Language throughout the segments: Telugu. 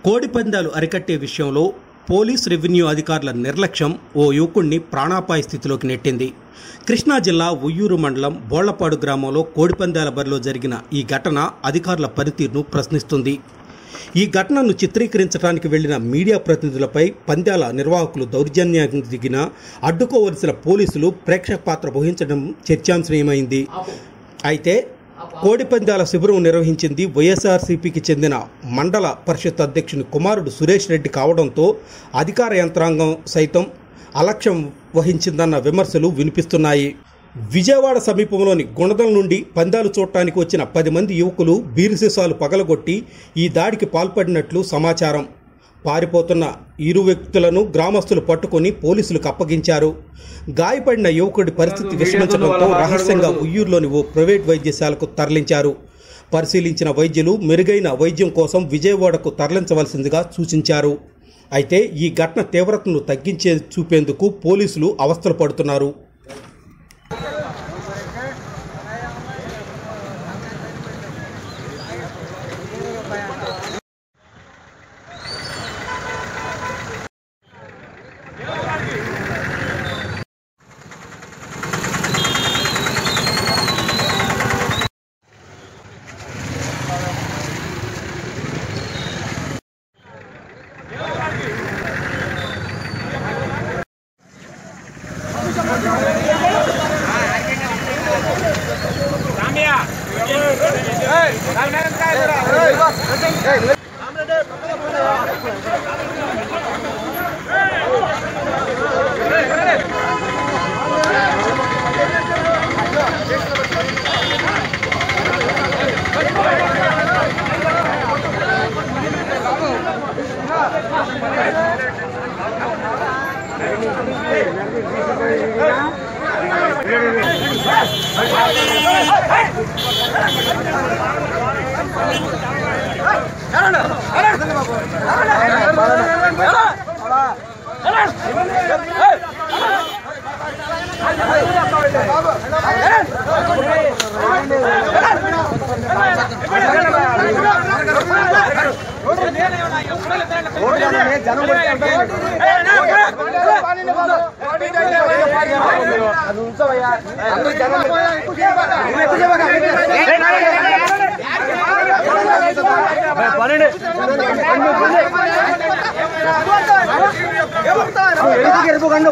కోడి పందాలు అరికట్టే విషయంలో పోలీస్ రెవెన్యూ అధికారుల నిర్లక్ష్యం ఓ యువకుడిని ప్రాణాపాయ స్థితిలోకి నెట్టింది. కృష్ణా జిల్లా ఉయ్యూరు మండలం బోళ్లపాడు గ్రామంలో కోడిపందాల బరిలో జరిగిన ఈ ఘటన అధికారుల పనితీరును ప్రశ్నిస్తుంది. ఈ ఘటనను చిత్రీకరించడానికి వెళ్లిన మీడియా ప్రతినిధులపై పందాల నిర్వాహకులు దౌర్జన్యానికి దిగిన అడ్డుకోవలసిన పోలీసులు ప్రేక్షక పాత్ర వహించడం చర్చాంశమైంది. అయితే కోడిపందాల శిబిరం నిర్వహించింది వైఎస్ఆర్సీపీకి చెందిన మండల పరిషత్ అధ్యక్షుని కుమారుడు సురేష్ రెడ్డి కావడంతో అధికార యంత్రాంగం సైతం అలక్ష్యం వహించిందన్న విమర్శలు వినిపిస్తున్నాయి. విజయవాడ సమీపంలోని గుణదల నుండి పందాలు చూడటానికి వచ్చిన 10 మంది యువకులు బీరు సీసాలు పగలగొట్టి ఈ దాడికి పాల్పడినట్లు సమాచారం. పారిపోతున్న ఇరు వ్యక్తులను గ్రామస్తులు పట్టుకుని పోలీసులకు అప్పగించారు. గాయపడిన యువకుడి పరిస్థితి విషమించడంతో రహస్యంగా ఉయ్యూరులోని ఓ ప్రైవేట్ వైద్యశాలకు తరలించారు. పరిశీలించిన వైద్యులు మెరుగైన వైద్యం కోసం విజయవాడకు తరలించవలసిందిగా సూచించారు. అయితే ఈ ఘటన తీవ్రతను తగ్గించే చూపేందుకు పోలీసులు అవస్థలు పడుతున్నారు.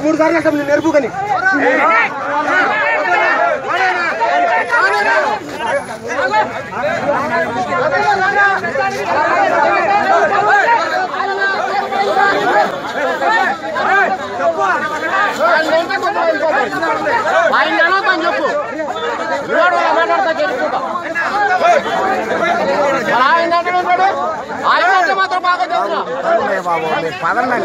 మూడు సార్లు నెరుపుకని మాత్రం బాగా పదండి